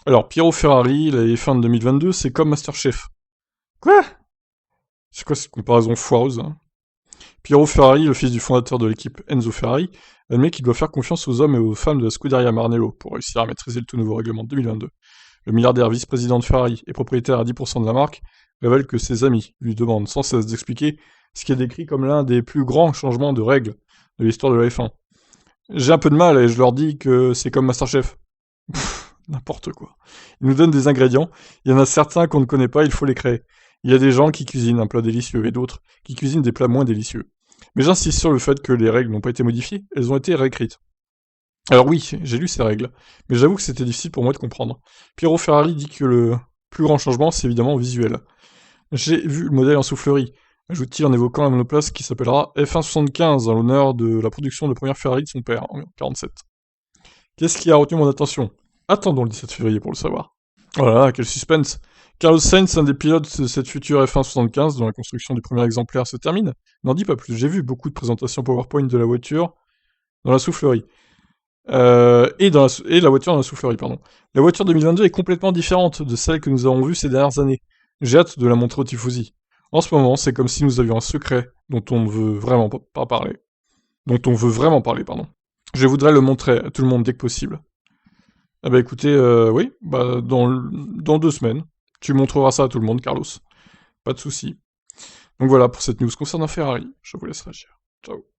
Alors, Piero Ferrari, la F1 de 2022, c'est comme Masterchef. Quoi? C'est quoi cette comparaison foireuse, hein? Piero Ferrari, le fils du fondateur de l'équipe Enzo Ferrari, admet qu'il doit faire confiance aux hommes et aux femmes de la Scuderia Maranello pour réussir à maîtriser le tout nouveau règlement de 2022. Le milliardaire vice-président de Ferrari et propriétaire à 10% de la marque révèle que ses amis lui demandent sans cesse d'expliquer ce qui est décrit comme l'un des plus grands changements de règles de l'histoire de la F1. J'ai un peu de mal et je leur dis que c'est comme Masterchef. N'importe quoi. Ils nous donnent des ingrédients, il y en a certains qu'on ne connaît pas, il faut les créer. Il y a des gens qui cuisinent un plat délicieux et d'autres qui cuisinent des plats moins délicieux. Mais j'insiste sur le fait que les règles n'ont pas été modifiées, elles ont été réécrites. Alors oui, j'ai lu ces règles, mais j'avoue que c'était difficile pour moi de comprendre. Piero Ferrari dit que le plus grand changement, c'est évidemment visuel. J'ai vu le modèle en soufflerie, ajoute-t-il en évoquant un monoplace qui s'appellera F175 en l'honneur de la production de première Ferrari de son père, en 1947. Qu'est-ce qui a retenu mon attention? Attendons le 17 février pour le savoir. Oh là là, quel suspense! Carlos Sainz, un des pilotes de cette future F175 dont la construction du premier exemplaire se termine, n'en dit pas plus. J'ai vu beaucoup de présentations PowerPoint de la voiture dans la soufflerie. Et la voiture dans la soufflerie, pardon. La voiture 2022 est complètement différente de celle que nous avons vue ces dernières années. J'ai hâte de la montrer aux tifosi. En ce moment, c'est comme si nous avions un secret dont on ne veut vraiment pas parler. Dont on veut vraiment parler, pardon. Je voudrais le montrer à tout le monde dès que possible. Ah bah écoutez, oui, bah dans 2 semaines, tu montreras ça à tout le monde, Carlos. Pas de souci. Donc voilà pour cette news concernant Ferrari. Je vous laisse réagir. Ciao.